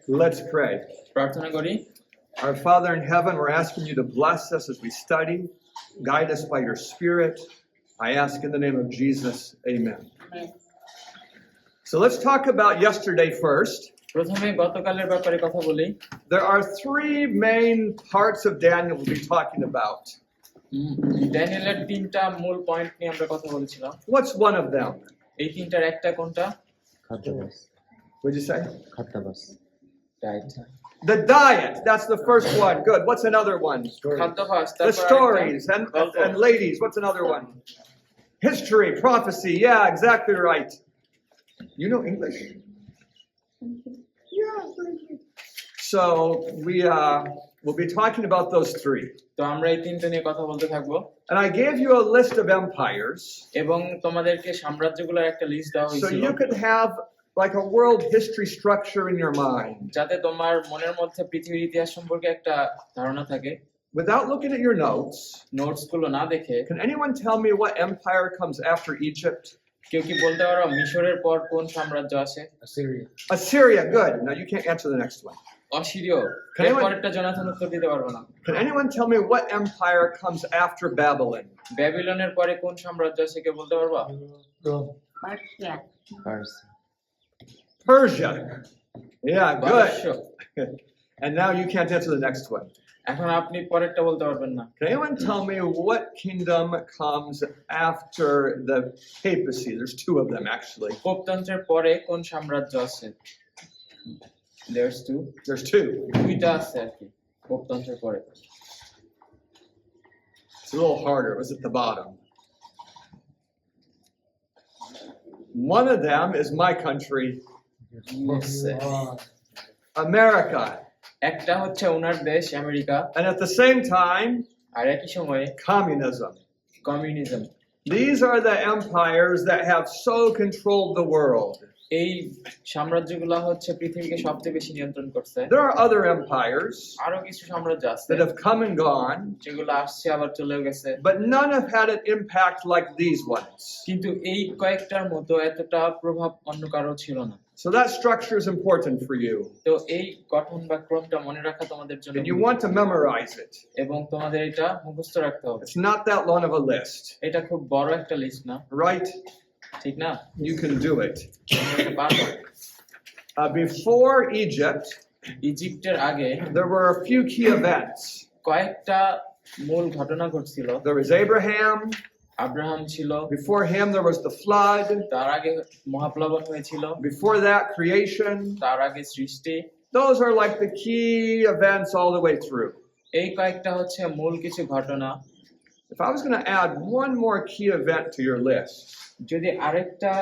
Let's pray. প্রার্থনা করি। Our Father in heaven, we're asking you to bless us as we study. Guide us by your Spirit. I ask in the name of Jesus, amen. Amen. So let's talk about yesterday first. প্রথমে গতকালের ব্যাপারে কথা বলি। There are three main parts of Daniel we'll be talking about. ড্যানিয়েলের তিনটা মূল point নিয়ে আমরা কথা বলেছিলাম। What's one of them? এই তিনটার একটা কোনটা? খাদ্যাভ্যাস। What'd you say? খাদ্যাভ্যাস। Diet. The diet. That's the first one. Good. What's another one? খাদ্যাভ্যাস। The stories. And ladies, what's another one? History, prophecy. Yeah, exactly right. You know English? Yeah, very good. So we'll be talking about those three. তো আমরা এই তিনটা নিয়ে কথা বলতে থাকবো। And I gave you a list of empires. এবং তোমাদেরকে সাম্রাজ্যগুলোর একটা লিস্ট দেওয়া So হয়েছিল। you could have like a world history structure in your mind. যাতে তোমার মনের মধ্যে পৃথিবীর ইতিহাস সম্পর্কে একটা ধারণা থাকে। Without looking at your notes, notes গুলো না দেখে can anyone tell me what empire comes after Egypt? কেউ কি বলতে পারো মিশরের পর কোন সাম্রাজ্য আসে? Assyria. Assyria. Good. Now you can't answer the next one. অসিরীয়। Can এর anyone- পরেরটা জোনাথন উত্তর দিতে পারবো না। Can anyone tell me what empire comes after Babylon? ব্যাবিলনের পরে কোন সাম্রাজ্য আসে কেউ বলতে পারবা? Rome. Persia. Persia. Persia. Yeah, good. পারস্য। And now you can't answer the next one. এখন আপনি পরেরটা বলতে পারবেন না। Can anyone tell me what kingdom comes after the papacy? There's two of them actually. পোপতন্ত্রের পরে কোন সাম্রাজ্য আছে? There's two. There's two. দুইটা আছে আর কি পোপতন্ত্রের পরে। It's a little harder. It was at the bottom. One of them is my country, America. একটা হচ্ছে ওনার দেশ America And at the same time, আর একই সময়ে communism. Communism. These are the empires that have so controlled the world. এই সাম্রাজ্যগুলো হচ্ছে পৃথিবীকে সবচেয়ে বেশি নিয়ন্ত্রণ করছে। There are other empires আরো কিছু সাম্রাজ্য আছে that have come and gone, যেগুলো আসছে আবার চলেও গেছে, but none have had an impact like these ones. কিন্তু এই কয়েকটার মতো এতটা প্রভাব অন্য কারো ছিল না। So that structure is important for you. তো এই গঠন বা ক্রমটা মনে রাখা তোমাদের জন্য And you want to memorize it. এবং তোমাদের এটা মুখস্থ রাখতে হবে। It's not that long of a list, এটা খুব বড় একটা লিস্ট না, right? ঠিক না? You can do it. তোমরা পারবে। Before Egypt, ইজিপ্টের আগে there were a few key events. কয়েকটা মূল ঘটনা ঘটছিল। There was Abraham. আব্রাহাম ছিল, Before him, there was the flood. তার আগে মহাপ্লাবন হয়েছিল, Before that, creation. তার আগে সৃষ্টি। Those are like the key events all the way through. এই কয়েকটা হচ্ছে মূল কিছু ঘটনা। If I was going to add one more key event to your list, যদি আরেকটা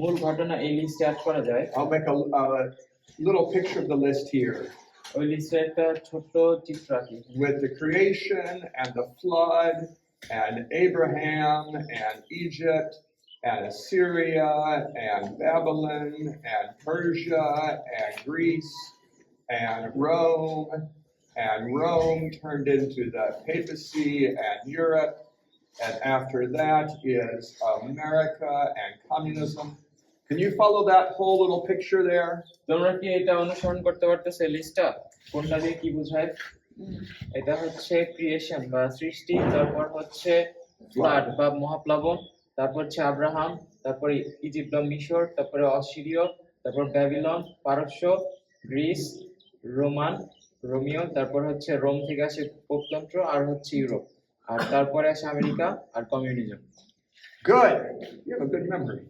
মূল ঘটনা এই লিস্টে অ্যাড করা যায়, I'll make a little picture of the list here ওই লিস্টে একটা ছোট্ট চিত্র আঁকি with the creation and the flood and Abraham and Egypt and Assyria and Babylon and Persia and Greece and Rome turned into the papacy and Europe, and after that is America and communism. Can you follow that whole little picture there? তোমরা কি এটা অনুসরণ করতে পারতেছো এই লিস্টটা? কোনটা দিয়ে কি বোঝায়? এটা হচ্ছে ক্রিয়েশন বা সৃষ্টি, তারপর হচ্ছে ফ্লাড বা মহাপ্লাবন, তারপর হচ্ছে আব্রাহাম, তারপরে ইজিপ্ট বা মিশর, তারপরে অসিরীয়, তারপর ব্যাবিলন, পারস্য, গ্রিস, রোমিও, তারপর হচ্ছে রোম থেকে আসে পোপতন্ত্র আর হচ্ছে ইউরোপ, আর তারপরে আসে আমেরিকা আর communism. Good. You have a good memory.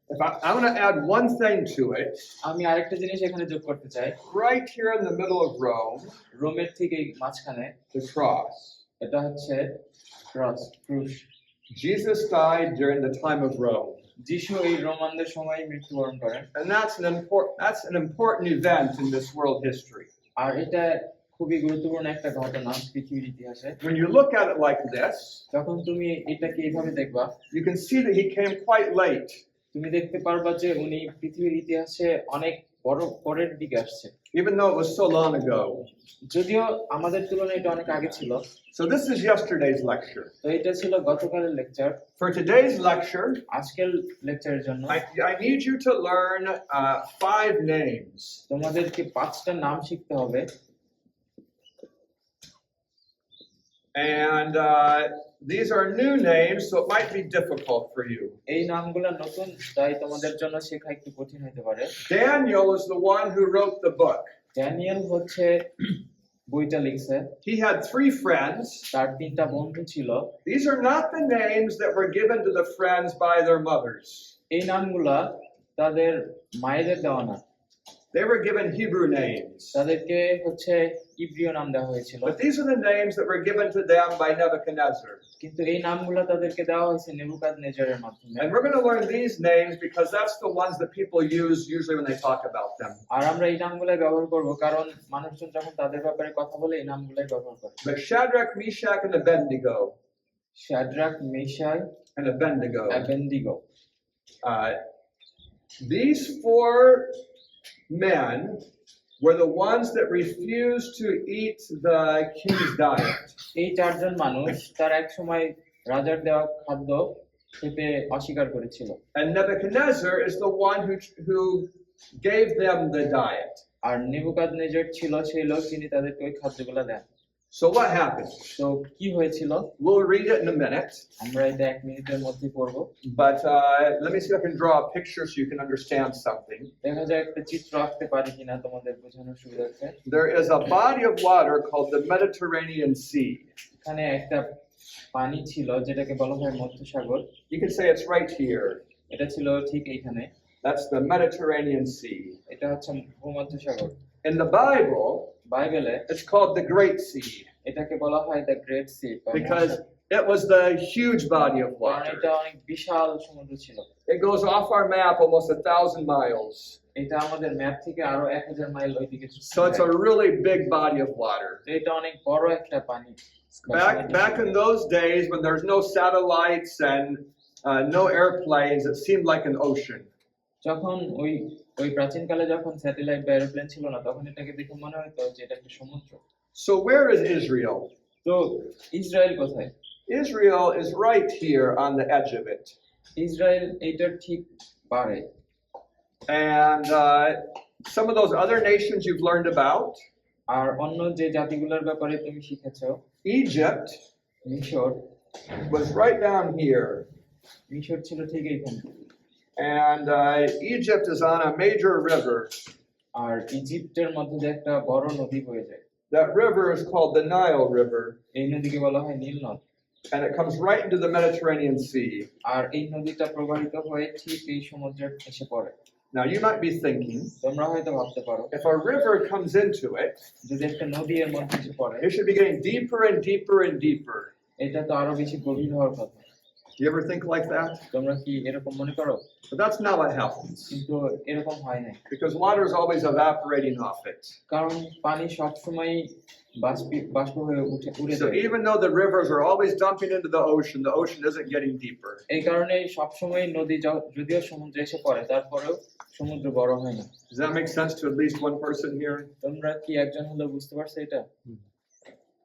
If I want to add one thing to it, আমি আরেকটা জিনিস এখানে যোগ করতে চাই। right here in the middle of Rome, রোমের ঠিক মাঝখানে the cross. এটা হচ্ছে ক্রস, ক্রুশ। Jesus died during the time of Rome. যিশু এই রোমানদের সময় মৃত্যুবরণ করেন, And that's an important event in this world history. আর এটা খুবই গুরুত্বপূর্ণ একটা ঘটনা পৃথিবীর ইতিহাসে। When you look at it like this, যখন তুমি এটাকে এইভাবে দেখবা, you can see that he came quite late. তুমি দেখতে পারবা যে উনি পৃথিবীর ইতিহাসে অনেক পরের দিকে আসছে, even though it was so long ago. যদিও আমাদের তুলনায় এটা অনেক আগে ছিল। So this is yesterday's lecture. তো এটা ছিল গতকালের লেকচার। For today's lecture, আজকের লেকচারের জন্য I need you to learn 5 names. তোমাদেরকে 5টা নাম শিখতে হবে। And these are new names, so it might be difficult for you. এই নামগুলো নতুন, তাই তোমাদের জন্য শেখা একটু কঠিন হতে পারে। Daniel is the one who wrote the book. Daniel হচ্ছে বইটা লিখছে। He had 3 friends. তার 3টা বন্ধু ছিল। These are not the names that were given to the friends by their mothers. এই নামগুলা তাদের মায়েদের দেওয়া না, They were given Hebrew names. তাদেরকে হচ্ছে ইব্রিয় নাম দেওয়া হয়েছিল। But these are the names that were given to them by Nebuchadnezzar. কিন্তু এই নামগুলা তাদেরকে দেওয়া হয়েছে নেবুকাদনেজারের মাধ্যমে। And we're going to learn these names because that's the ones that people use usually when they talk about them. আর আমরা এই নামগুলাই ব্যবহার করব, কারণ মানুষজন যখন তাদের ব্যাপারে কথা বলে এই নামগুলাই ব্যবহার করে। But Shadrach, Meshach, and Abednego. শাদ্রাক, মেশাই, And Abednego. অ্যাবেনদিগো। These 4 men were the ones that refused to eat the king's diet. এই 4জন মানুষ তার এক সময় রাজার দেওয়া খাদ্য খেতে অস্বীকার করেছিল। And Nebuchadnezzar is the one who gave them the diet. আর নেবুকাদনেজার ছিল সেই লোক যিনি তাদেরকে ওই খাদ্যগুলো দেন। So what happened? তো কি হয়েছিল We'll read it in a minute. আমরা এটা 1 মিনিটের মধ্যে পড়বো। But let me see if I can draw a picture so you can understand something. দেখা যায় একটা চিত্র আঁকতে পারি কিনা তোমাদের বোঝানোর সুবিধার্থে। There is a body of water called the Mediterranean Sea. এখানে একটা পানি ছিল যেটাকে বলা হয় মধ্যসাগর। You can say it's right here. এটা ছিল ঠিক এইখানে। That's the Mediterranean Sea. এটা হচ্ছে ভূমধ্যসাগর। In the Bible, বাইবেলে it's called the Great Sea এটাকে বলা হয় the great sea, because it was the huge body of কারণ water. এটা অনেক বিশাল সমুদ্র ছিল। It goes off our map almost 1,000 miles. এটা আমাদের ম্যাপ থেকে আরো 1000 মাইল ওইদিকে। So it's a really big body of water. এটা অনেক বড় একটা পানি। Back in those days when there's no satellites and no airplanes, it seemed like an ocean. যখন ওই প্রাচীনকালে যখন স্যাটেলাইট বা এরোপ্লেন ছিল না, তখন এটাকে দেখে মনে হতো যে এটা একটা সমুদ্র। So where is Israel? তো ইসরায়েল কোথায়? Israel is right here on the edge of it. Israel এইটার ঠিক পারে। And some of those other nations you've learned about, আর অন্য যে জাতিগুলোর ব্যাপারে তুমি শিখেছো, Egypt মিশর, was right down here. মিশর ছিল ঠিক এইখানে। And Egypt is on a major river. আর ইজিপ্টের মধ্যে দিয়ে একটা বড় নদী বয়ে যায়। That river is called the Nile River. এই নদীকে বলা হয় নীল নদ। And it comes right into the Mediterranean Sea. আর এই নদীটা প্রবাহিত হয়ে ঠিক এই সমুদ্রে এসে পড়ে। Now you might be thinking, তোমরা হয়তো ভাবতে পারো, if a river comes into it, যদি একটা নদী এর মধ্যে এসে পড়ে, it should be getting deeper and deeper and deeper. এটা তো আরো বেশি গভীর হওয়ার কথা। You ever think like that? তোমরা কি এরকম মনে করো? But that's not what happens. কিন্তু এরকম হয় না, Because water is always evaporating off it. কারণ পানি সবসময় বাষ্প হয়ে উড়ে So যায়। even though the rivers are always dumping into the ocean isn't getting deeper. এই কারণে সবসময় নদী যদিও সমুদ্রে এসে পড়ে, তারপরেও সমুদ্র বড় হয় না। Does that make sense to at least one person here? তোমরা কি একজন হলেও বুঝতে পারছো এটা?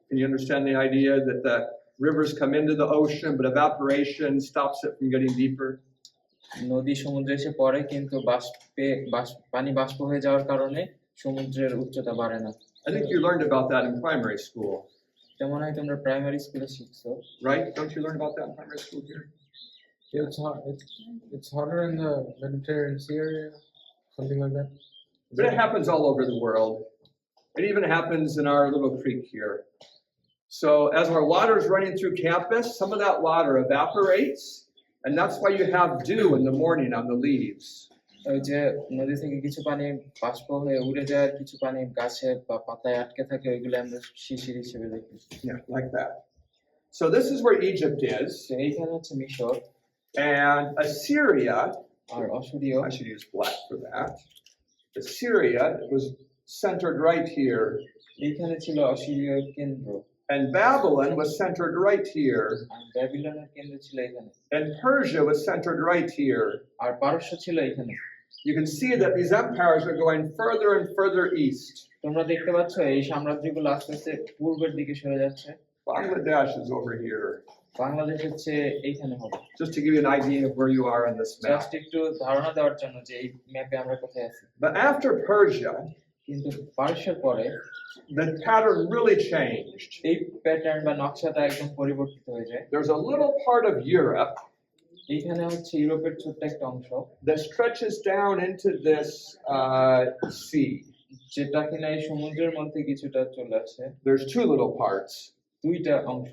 Can you understand the idea that the rivers come into the ocean, but evaporation stops it from getting deeper? নদী সমুদ্রে এসে পড়ে, কিন্তু পানি বাষ্প হয়ে যাওয়ার কারণে সমুদ্রের উচ্চতা বাড়ে না। I think you learned about that in primary school, এটা মনে হয় তোমরা প্রাইমারি স্কুলে শিখছো। right? Don't you learn about that in primary school here? Yeah, it's hotter in the Mediterranean Sea area, something like that. But it happens all over the world. It even happens in our little creek here. So as our water is running through campus, some of that water evaporates, and that's why you have dew in the morning on the leaves. ওই যে নদী থেকে কিছু পানি বাষ্প হয়ে উড়ে যায়, আর কিছু পানি গাছে বা পাতায় আটকে থাকে, ওইগুলো আমরা শিশির হিসেবে দেখি। Yeah, like that. So this is where Egypt is, তো এইখানে হচ্ছে মিশর, and Assyria, R অসুরীয়। I should use black for that. Assyria was centered right here, এইখানে ছিল অসুরীয় কেন্দ্র, and Babylon was centered right here, আর ব্যাবিলনের কেন্দ্র ছিল এখানে, and Persia was centered right here. আর পারস্য ছিল এখানে। you can see that these empires are going further and further east. তোমরা দেখতে পাচ্ছ এই সাম্রাজ্যগুলো আস্তে আস্তে পূর্বের দিকে সরে যাচ্ছে। Bangladesh is over here. Bangladesh হচ্ছে এইখানে হবে। Just to give you an idea of where you are on this map. Just একটু ধারণা দেওয়ার জন্য যে এই ম্যাপে আমরা কোথায় আছি। But after Persia, কিন্তু পারস্যের পরে the pattern really changed. এই প্যাটার্ন বা নকশাটা একদম পরিবর্তিত হয়ে যায়। There's a little part of Europe এইখানে হচ্ছে ইউরোপের ছোট্ট একটা অংশ that stretches down into this sea. যেটা কিনা এই সমুদ্রের মধ্যে কিছুটা চলে আসে। There's two little parts. দুইটা অংশ।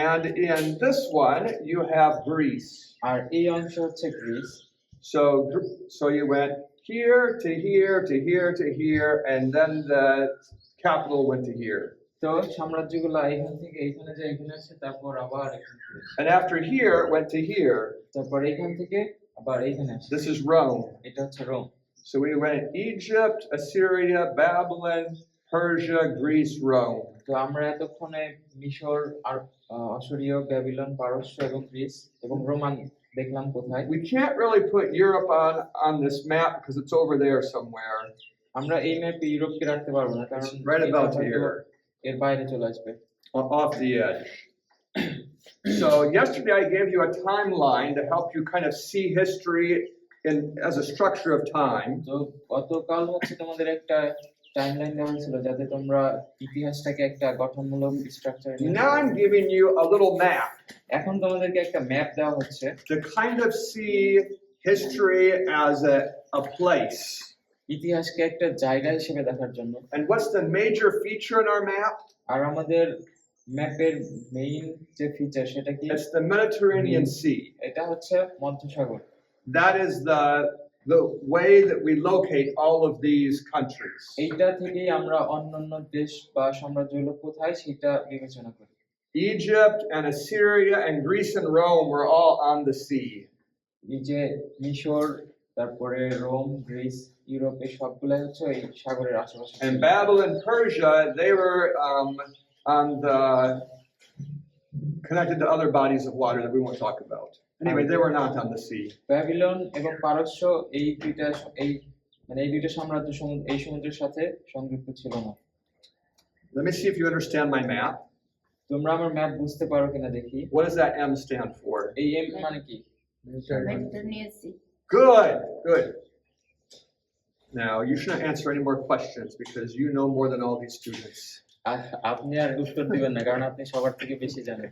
And in this one, you have Greece. আর এই অংশ হচ্ছে Greece. So you went here to here to here to here, and then the capital went to here. তো সাম্রাজ্যগুলো এখান থেকে এখানে যায়, এখানে আসে, তারপর আবার এখান থেকে। And after here, it went to here. তারপর এখান থেকে আবার এখানে আসে। This is Rome. এটা হচ্ছে Rome. So we went Egypt, Assyria, Babylon, Persia, Greece, Rome. তো আমরা এতক্ষণে মিশর আর অসুরীয়, ব্যাবিলন, পারস্য এবং গ্রিস এবং রোমান দেখলাম কোথায়। We can't really put Europe on this map because it's over there somewhere. আমরা এই ম্যাপে ইউরোপকে রাখতে পারবো না, কারণ It's right about এটা হয়তো here. এর বাইরে চলে আসবে। Off the edge. So yesterday I gave you a timeline to help you kind of see history as a structure of time. তো গতকাল হচ্ছে তোমাদের একটা টাইমলাইন দেওয়া হয়েছিল যাতে তোমরা ইতিহাসটাকে একটা গঠনমূলক structure. Now I'm giving you a little map এখন তোমাদেরকে একটা ম্যাপ দেওয়া হচ্ছে to kind of see history as a place. ইতিহাসকে একটা জায়গা হিসেবে দেখার জন্য। And what's the major feature in our map? আর আমাদের ম্যাপের মেইন যে ফিচার সেটা কি? It's the Mediterranean Sea. এটা হচ্ছে মধ্যসাগর। That is the way that we locate all of these countries. এইটা থেকেই আমরা অন্যান্য দেশ বা সাম্রাজ্যগুলো কোথায় সেটা বিবেচনা করি। Egypt and Assyria and Greece and Rome were all on the sea. এই যে মিশর, তারপরে রোম, গ্রিস, ইউরোপ, এই সবগুলাই হচ্ছে এই সাগরের আশেপাশে। And Babylon, Persia, they were on the connected to other bodies of water that we won't talk about. Anyway, they were not on the sea. Babylon এবং পারস্য এই দুইটা সাম্রাজ্য এই সমুদ্রের সাথে সংযুক্ত ছিল না। Let me see if you understand my map. তোমরা আমার ম্যাপ বুঝতে পারো কিনা দেখি। What does that M stand for? এই এম মানে কি? Mediterranean Sea. Good. Now, you shouldn't answer any more questions because you know more than all these students. আপনি আর উত্তর দিবেন না, কারণ আপনি সবার থেকে বেশি জানেন।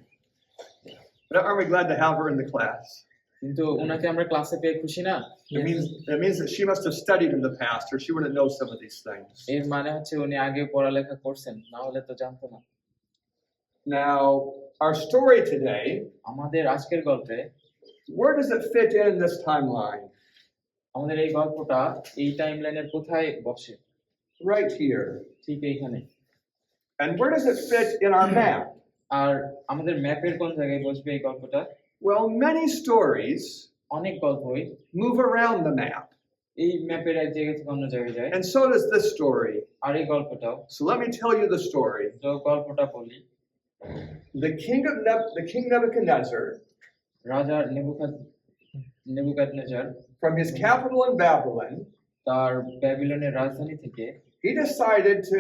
But aren't we glad to have her in the class? কিন্তু ওনাকে আমরা ক্লাসে পেয়ে খুশি না? It means that she must have studied in the past or she wouldn't know some of these things. এর মানে হচ্ছে উনি আগে পড়ালেখা করছেন, না হলে তো জানতো না। Now, our story today, আমাদের আজকের গল্পে where does it fit in this timeline? আমাদের এই গল্পটা এই টাইমলাইনের কোথায় বসে? Right here. ঠিক এইখানে। And where does it fit in our map? আর আমাদের ম্যাপের কোন জায়গায় বসবে এই গল্পটা? Well, many stories অনেক গল্পই move around the map. এই ম্যাপের এক জায়গা থেকে অন্য জায়গায় যায়। And so does this story. আর এই গল্পটাও। So let me tell you the story. তো গল্পটা বলি। The king Nebuchadnezzar, রাজা নেবুকাদনেজার from his capital in Babylon, তার ব্যাবিলনের রাজধানী থেকে he decided to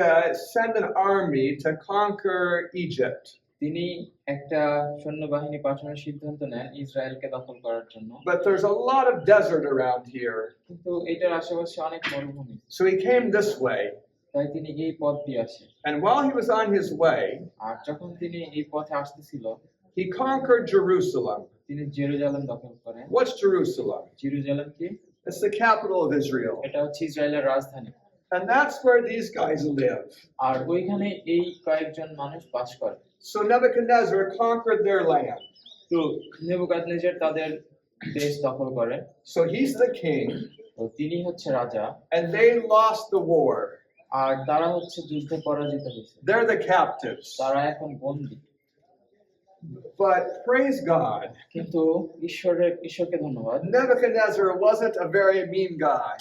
send an army to conquer Egypt. তিনি একটা সৈন্যবাহিনী পাঠানোর সিদ্ধান্ত নেন ইসরায়েলকে দখল করার জন্য। But there's a lot of desert around here. কিন্তু এটার আশেপাশে অনেক মরুভূমি। So he came this way. তাই তিনি এই পথ দিয়ে আসেন। And while he was on his way, আর যখন তিনি এই পথে আসতেছিল, he conquered Jerusalem. তিনি জেরুজালেম দখল করেন। What's Jerusalem? জেরুজালেম কি? It's the capital of Israel. এটা হচ্ছে ইসরায়েলের রাজধানী। And that's where these guys live. আর ওইখানে এই কয়েকজন মানুষ বাস করে। So Nebuchadnezzar conquered their land. তো নেবুকাদনেজার তাদের দেশ দখল করে। So he's the king, তো তিনি হচ্ছে রাজা। and they lost the war. আর তারা হচ্ছে যুদ্ধে পরাজিত হয়েছে। They're the captives. তারা এখন বন্দী। But praise God, কিন্তু ঈশ্বরকে ধন্যবাদ। Nebuchadnezzar wasn't a very mean guy.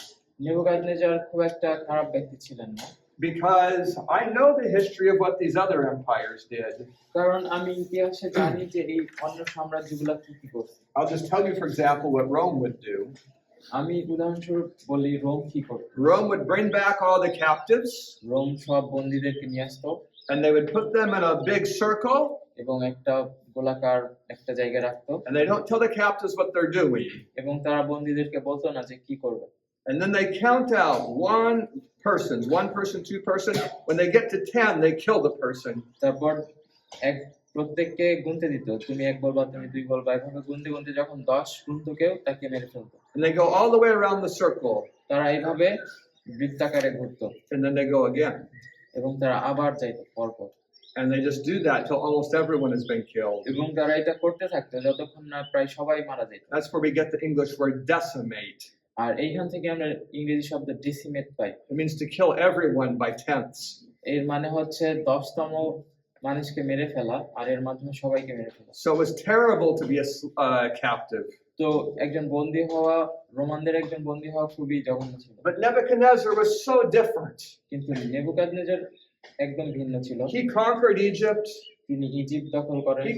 নেবুকাদনেজার খুব একটা খারাপ ব্যক্তি ছিলেন না। Because I know the history of what these other empires did. কারণ আমি ইতিহাসে জানি যে এই অন্য সাম্রাজ্যগুলো কি করছে। I'll just tell you, for example, what Rome would do. আমি উদাহরণস্বরূপ বলি রোম কি করত। Rome would bring back all the captives, Rome সব বন্দীদেরকে নিয়ে আসতো and they would put them in a big circle, এবং একটা গোলাকার একটা জায়গায় রাখতো and they don't tell the captives what they're doing. এবং তারা বন্দীদেরকে বলতো না যে কি করবে। And then they count out one person, 2 person. When they get to 10, they kill the person. তারপর এক প্রত্যেককে গুনতে দিত, তুমি এক বলবা তুমি দুই বলবা, এভাবে গুনতে গুনতে যখন 10 গুনতো কেউ তাকে মেরে ফেলতো। And they go all the way around the circle, তারা এইভাবে বৃত্তাকারে ঘুরতো and then they go again. এবং তারা আবার যাইতো পরপর And they just do that till almost everyone has been killed. এবং তারা এটা করতে থাকতো যতক্ষণ না প্রায় সবাই মারা যেত। That's where we get the English word decimate. আর এইখান থেকে আমরা ইংরেজি শব্দ decimate pi. It means to kill everyone by tenths. এর মানে হচ্ছে 10তম মানুষকে মেরে ফেলা আর এর মাধ্যমে সবাইকে মেরে ফেলা। So it was terrible to be a captive. তো একজন বন্দী হওয়া, রোমানদের একজন বন্দী হওয়া খুবই জঘন্য ছিল। But Nebuchadnezzar was so different. কিন্তু নেবুকাদনেজার একদম ভিন্ন ছিল। He conquered Egypt. তিনি ইজিপ্ট দখল করেন, He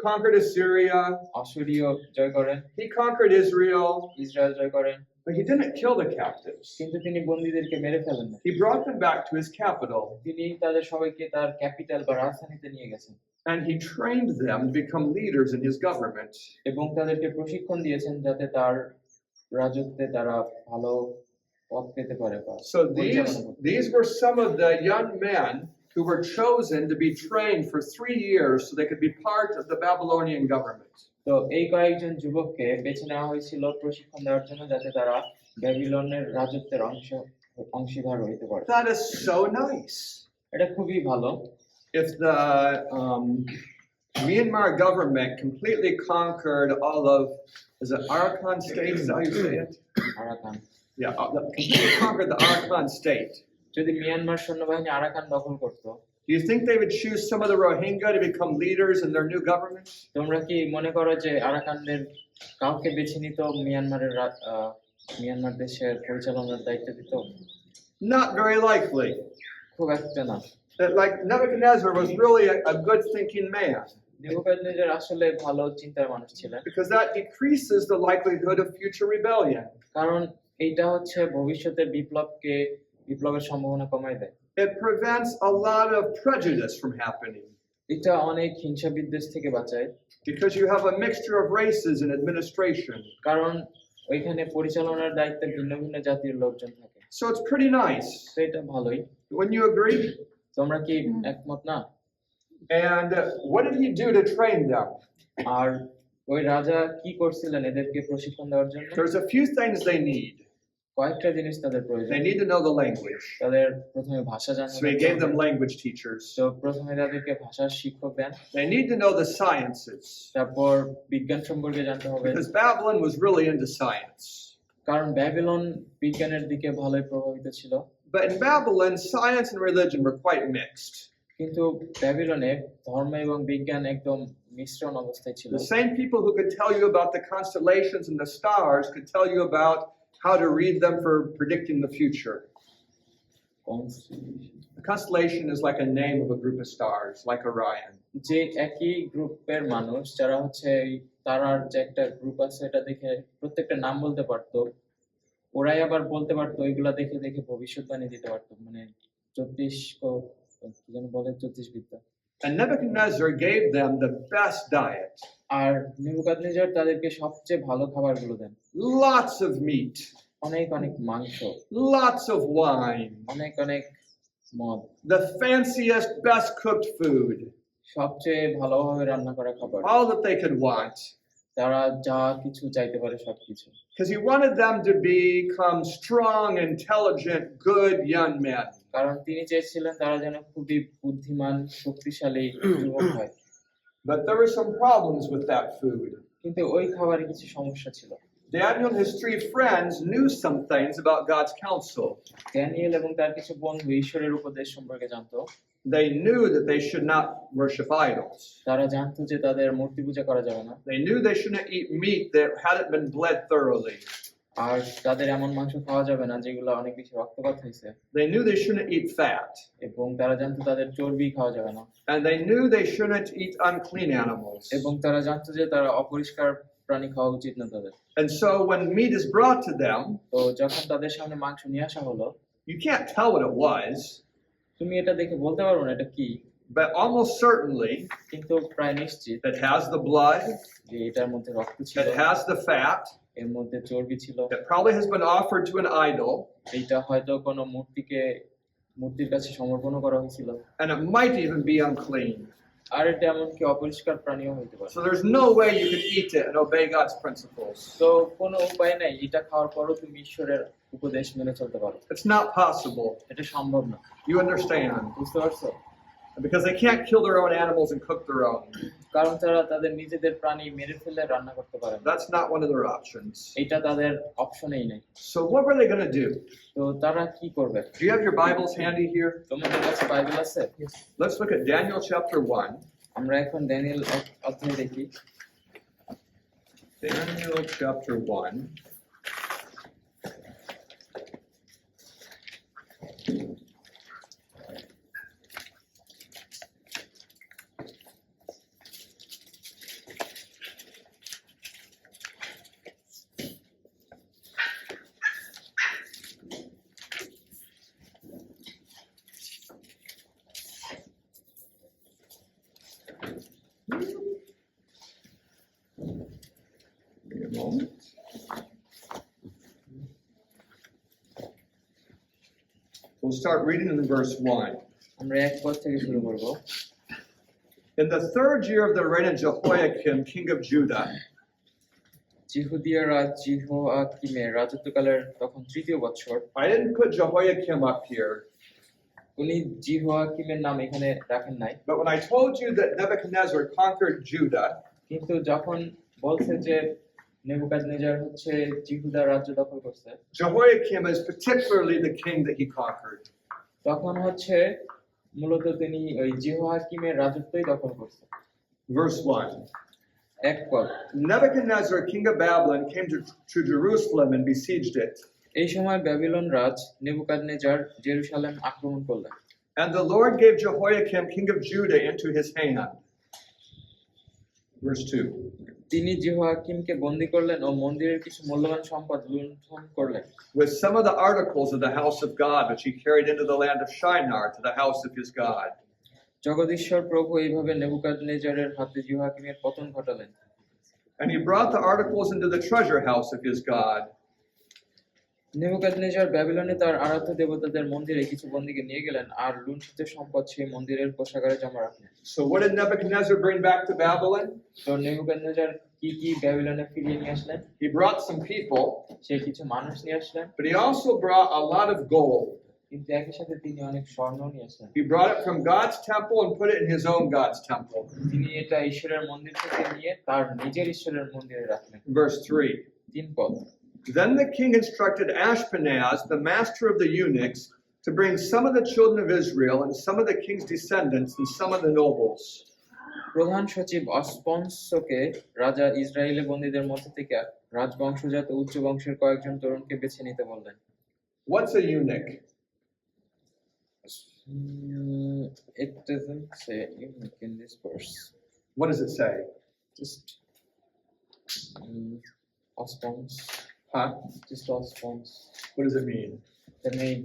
conquered Assyria. অসুরীয় জয় করেন, He conquered Israel. ইসরায়েল জয় করেন, But he didn't kill the captives. কিন্তু তিনি বন্দীদেরকে মেরে ফেলেন না। He brought them back to his capital. তিনি তাদের সবাইকে তার ক্যাপিটাল বা রাজধানীতে নিয়ে গেছেন And he trained them to become leaders in his government. এবং তাদেরকে প্রশিক্ষণ দিয়েছেন যাতে তার রাজত্বে তারা ভালো পথ পেতে পারে বা So these were some of the young men who were chosen to be trained for 3 years so they could be part of the Babylonian government. তো এই কয়েকজন যুবককে বেছে নেওয়া হয়েছিল প্রশিক্ষণ দেওয়ার জন্য যাতে তারা ব্যাবিলনের রাজত্বের অংশীদার হইতে পারে। That is so nice. এটা খুবই ভালো। If the Myanmar government completely conquered all of, is it Arakan state? Is that how you say it? Arakan, Yeah, completely conquered the Arakan state. যদি মিয়ানমার সৈন্যবাহিনী আরাকান দখল করতো, Do you think they would choose some of the Rohingya to become leaders in their new government? তোমরা কি মনে করো যে আরাকানদের কাউকে বেছে নিত মিয়ানমার দেশের পরিচালনার দায়িত্ব দিত? Not very likely. খুব একটা না। Like Nebuchadnezzar was really a good thinking man, নেবুকাদনেজার আসলে ভালো চিন্তার মানুষ ছিলেন, because that decreases the likelihood of future rebellion. কারণ এইটা হচ্ছে ভবিষ্যতের বিপ্লবের সম্ভাবনা কমায় দেয়। It prevents a lot of prejudice from happening, এটা অনেক হিংসা বিদ্বেষ থেকে বাঁচায়, because you have a mixture of races in administration. কারণ ওইখানে পরিচালনার দায়িত্বে ভিন্ন ভিন্ন জাতির লোকজন থাকে। So it's pretty nice. তো এটা ভালোই। Wouldn't you agree? তোমরা কি একমত না? And what did he do to train them? আর ওই রাজা কি করছিলেন এদেরকে প্রশিক্ষণ দেওয়ার জন্য? There's a few things they need. কয়েকটা জিনিস তাদের প্রয়োজন। They need to know the language. তাদের প্রথমে ভাষা জানতে So he gave them হবে। language teachers. তো প্রথমে তাদেরকে ভাষার শিক্ষক দেন, They need to know the sciences, তারপর বিজ্ঞান সম্পর্কে জানতে হবে, because Babylon was really into science. কারণ ব্যাবিলন বিজ্ঞানের দিকে ভালোই প্রভাবিত ছিল। But in Babylon, science and religion were quite mixed. কিন্তু ব্যাবিলনে ধর্ম এবং বিজ্ঞান একদম মিশ্রণ অবস্থায় ছিল। The same people who could tell you about the constellations and the stars could tell you about how to read them for predicting the future. A constellation is like a name of a group of stars, like Orion. যে একই গ্রুপের মানুষ যারা হচ্ছে এই তারার যে একটা গ্রুপ আছে এটা দেখে প্রত্যেকটা নাম বলতে পারতো, ওরাই আবার বলতে পারতো ওইগুলা দেখে দেখে ভবিষ্যৎবাণী দিতে পারতো, মানে জ্যোতিষ কি যেন বলে, জ্যোতিষবিদ্যা। And Nebuchadnezzar gave them the best diet. আর নেবুকাদনেজার তাদেরকে সবচেয়ে ভালো খাবারগুলো দেন, Lots of meat, অনেক অনেক মাংস, lots of wine, অনেক অনেক মদ, the fanciest, best cooked food, সবচেয়ে ভালোভাবে রান্না করা খাবার, all that they could want. তারা যা কিছু চাইতে পারে সবকিছু। Because he wanted them to become strong, intelligent, good young men. কারণ তিনি চেয়েছিলেন তারা যেন খুবই বুদ্ধিমান শক্তিশালী যুবক হয়। But there were some problems with that food. কিন্তু ওই খাবারে কিছু সমস্যা ছিল। Daniel and his 3 friends knew some things about God's counsel. Daniel এবং তার কিছু বন্ধু ঈশ্বরের উপদেশ সম্পর্কে জানতো। They knew that they should not worship idols. তারা জানতো যে তাদের মূর্তি পূজা করা যাবে না, They knew they shouldn't eat meat that hadn't been bled thoroughly. আর তাদের এমন মাংস খাওয়া যাবে না যেগুলো অনেক বেশি রক্তপাত হয়েছে, They knew they shouldn't eat fat. এবং তারা জানতো তাদের চর্বি খাওয়া যাবে না, And they knew they shouldn't eat unclean animals. এবং তারা জানতো যে তারা অপরিষ্কার প্রাণী খাওয়া উচিত না তাদের। And so when meat is brought to them, তো যখন তাদের সামনে মাংস নিয়ে আসা হলো, you can't tell what it was, তুমি এটা দেখে বলতে পারো না এটা কি, but almost certainly কিন্তু প্রায় নিশ্চিত it has the blood, যে এটার মধ্যে রক্ত ছিল, it has the fat, এর মধ্যে চর্বি ছিল, it probably has been offered to an idol, এইটা হয়তো কোনো মূর্তির কাছে সমর্পণ করা হয়েছিল, and it might even be unclean. আর এটা এমনকি অপরিষ্কার প্রাণীও হইতে পারে। So there's no way you can eat it and obey God's principles. তো কোনো উপায় নাই এটা খাওয়ার পরও তুমি ঈশ্বরের উপদেশ মেনে চলতে পারো, It's not possible. এটা সম্ভব না। You understand? বুঝতে পারছো? Because they can't kill their own animals and cook their own. কারণ তারা তাদের নিজেদের প্রাণী মেরে ফেলে রান্না করতে পারে না, That's not one of their options. এটা তাদের অপশনেই নেই। So what were they going to do? তো তারা কি করবে? Do you have your Bibles handy here? তোমাদের কাছে বাইবেল আছে? Let's look at Daniel chapter 1. আমরা এখন ড্যানিয়েল অধ্যায় দেখি। Daniel chapter 1. Give me a moment. We'll start reading in verse 1. আমরা এক পদ থেকে শুরু করব। In the third year of the reign of Jehoiakim, king of Judah, জিহুদিয়া রাজ জিহোয়াকিমের রাজত্বকালের তখন তৃতীয় বছর। I didn't put Jehoiakim up here, উনি জিহোয়াকিমের নাম এখানে রাখেন নাই, but when I told you that Nebuchadnezzar conquered Judah, কিন্তু যখন বলছে যে নেবুকাদনেজার হচ্ছে জিহুদার রাজ্য দখল করছে, Jehoiakim is particularly the king that he conquered. তখন হচ্ছে মূলত তিনি ওই জিহোয়াকিমের রাজত্বই দখল করছে। Verse 1. এক পদ। Nebuchadnezzar, king of Babylon, came to Jerusalem and besieged it. এই সময় ব্যাবিলন রাজ নেবুকাদনেজার জেরুসালেম আক্রমণ করলেন। And the Lord gave Jehoiakim, king of Judah, into his hand. Verse 2. তিনি জিহোয়াকিমকে বন্দী করলেন ও মন্দিরের কিছু মূল্যবান সম্পদ লুণ্ঠন করলেন, With some of the articles of the house of God, which he carried into the land of Shinar to the house of his God. জগদীশ্বর প্রভু এইভাবে নেবুকাদনেজারের হাতে জিহোয়াকিমের পতন ঘটালেন। And he brought the articles into the treasure house of his God. নেবুকাদনেজার ব্যাবিলনে তার আরাধ্য দেবতাদের মন্দিরে কিছু বন্দীকে নিয়ে গেলেন আর লুণ্ঠিত সম্পদ সেই মন্দিরের কোষাগারে জমা রাখলেন। So what did Nebuchadnezzar bring back to Babylon? তো নেবুকাদনেজার কি ব্যাবিলনে ফিরিয়ে নিয়ে আসলেন? He brought some people, সে কিছু মানুষ নিয়ে আসলেন, but he also brought a lot of gold. কিন্তু একই সাথে তিনি অনেক স্বর্ণ নিয়ে আসলেন। He brought it from God's temple and put it in his own God's temple. তিনি এটা ঈশ্বরের মন্দির থেকে নিয়ে তার নিজের ঈশ্বরের মন্দিরে রাখলেন। Verse 3. 3 পদ। Then the king instructed Ashpenaz, the master of the eunuchs, to bring some of the children of Israel and some of the king's descendants and some of the nobles. প্রধান সচিব অস্পন্সকে রাজা ইসরায়েলের বন্দীদের মধ্যে থেকে রাজবংশজাত উচ্চ বংশের কয়েকজন তরুণকে বেছে নিতে বললেন। What's a eunuch? It doesn't say eunuch in this verse. What does it say? Just ospons. Huh? Just ospons. What does it mean? The name.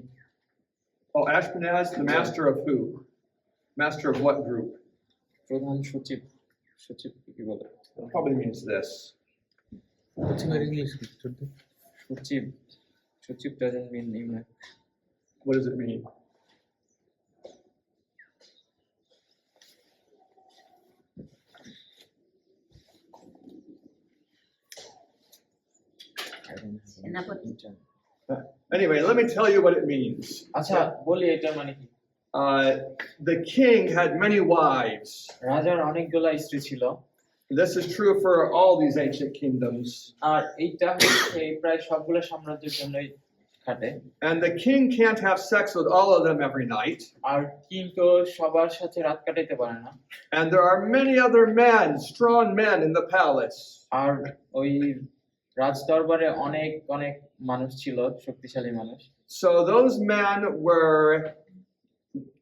Oh, Ashpenaz, the master of who? Master of what group? প্রধান সচিব। সচিব কি বলে? It probably means this. What's your English? সচিব। সচিব doesn't mean eunuch. What does it mean? সেনাপতি। Anyway, let me tell you what it means. আচ্ছা বলি এটা মানে কি? The king had many wives. রাজার অনেকগুলা স্ত্রী ছিল। This is true for all these ancient kingdoms. আর এইটা হচ্ছে প্রায় সবগুলো সাম্রাজ্যের জন্যই খাটে। And the king can't have sex with all of them every night. আর কিন্তু সবার সাথে রাত কাটাইতে পারে না। And there are many other men, strong men in the palace. আর ওই রাজ দরবারে অনেক অনেক মানুষ ছিল, শক্তিশালী মানুষ। So those men were,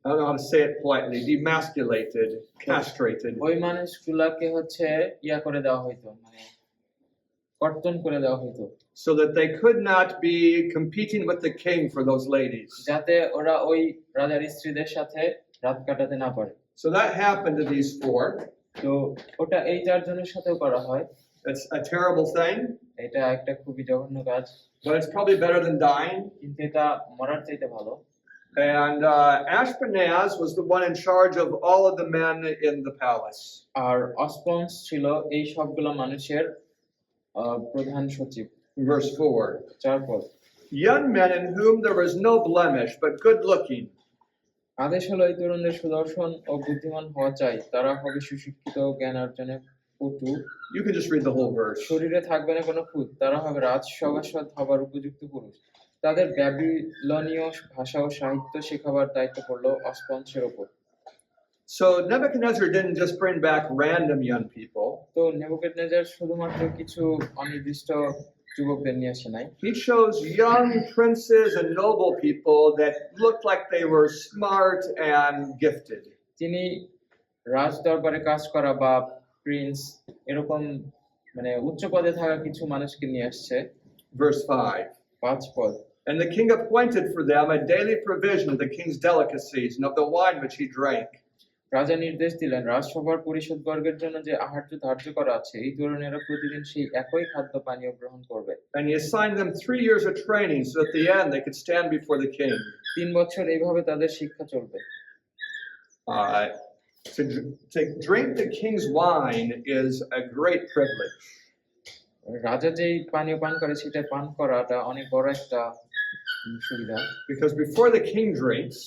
I don't know how to say it politely, demasculated, castrated. ওই মানুষগুলাকে হচ্ছে ইয়া করে দেওয়া হইতো, মানে কর্তন করে দেওয়া হতো, so that they could not be competing with the king for those ladies. যাতে ওরা ওই রাজার স্ত্রীদের সাথে রাত কাটাতে না পারে। So that happened to these four. তো ওটা এই চারজনের সাথেও করা হয়। It's a terrible thing, এটা একটা খুবই জঘন্য কাজ, but it's probably better than dying. কিন্তু এটা মরার চাইতে ভালো। And Ashpenaz was the one in charge of all of the men in the palace. আর অসপন্স ছিল এই সবগুলো মানুষের প্রধান সচিব। Verse 4. 4 পদ। Young men in whom there was no blemish, but good looking, আদেশ হলো এই তরুণদের সুদর্শন ও বুদ্ধিমান হওয়া চাই, তারা হবে সুশিক্ষিত ও জ্ঞান অর্জনে পটু, you can just read the whole verse. শরীরে থাকবে না কোনো খুঁত, তারা হবে রাজসভাসদ হবার উপযুক্ত পুরুষ। তাদের ব্যাবিলনীয় ভাষা ও সাহিত্য শেখাবার দায়িত্ব পড়লো অসপন্সের ওপর। So Nebuchadnezzar didn't just bring back random young people. তো নেবুকাদনেজার শুধুমাত্র কিছু অনির্দিষ্ট যুবকদের নিয়ে আসে নাই, He chose young princes and noble people that looked like they were smart and gifted. তিনি রাজ দরবারে কাজ করা বা প্রিন্স এরকম মানে উচ্চ পদে থাকা কিছু মানুষকে নিয়ে আসছে। Verse 5. 5 পদ। And the king appointed for them a daily provision of the king's delicacies and of the wine which he drank. রাজা নির্দেশ দিলেন, রাজসভার পরিষদ বর্গের জন্য যে আহার্য ধার্য করা আছে এই তরুণেরা প্রতিদিন সেই একই খাদ্য পানীয় গ্রহণ করবে। And he assigned them 3 years of training so at the end they could stand before the king. 3 বছর এইভাবে তাদের শিক্ষা চলবে। To drink the king's wine is a great privilege. রাজা যেই পানীয় পান করে সেটা পান করাটা অনেক বড় একটা সুবিধা, Because before the king drinks,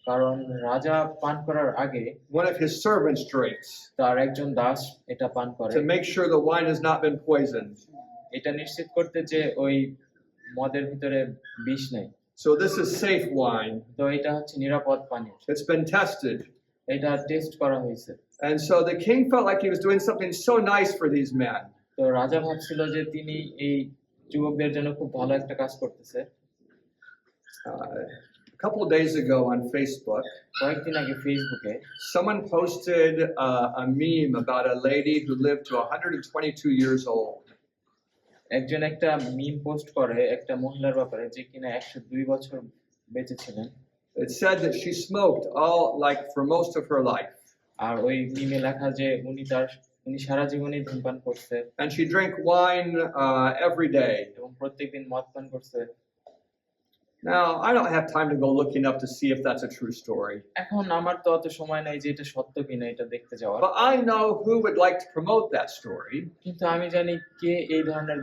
কারণ রাজা পান করার আগে one of his servants drinks তার একজন দাস এটা পান করে, to make sure the wine has not been poisoned. এটা নিশ্চিত করতে যে ওই মদের ভিতরে বিষ নেই। So this is safe wine. তো এটা হচ্ছে নিরাপদ পানীয়, It's been tested. এটা টেস্ট করা হয়েছে। And so the king felt like he was doing something so nice for these men. তো রাজা ভাবছিল যে তিনি এই যুবকদের জন্য খুব ভালো একটা কাজ করতেছে। A couple of days ago on Facebook, কয়েকদিন আগে ফেসবুকে someone posted a meme about a lady who lived to 122 years old. একজন একটা মিম পোস্ট করে একটা মহিলার ব্যাপারে যে কিনা 102 বছর বেঁচে ছিলেন। It said that she smoked all like for most of her life, আর ওই মিমে লেখা যে উনি সারা জীবনই ধূমপান করছে and she drank wine every day. এবং প্রত্যেকদিন মদ পান করছে। Now, I don't have time to go looking up to see if that's a true story, এখন আমার তো অত সময় নাই যে এটা সত্য কিনা এটা দেখতে যাওয়ার, but I know who would like to promote that story. কিন্তু আমি জানি কে এই ধরনের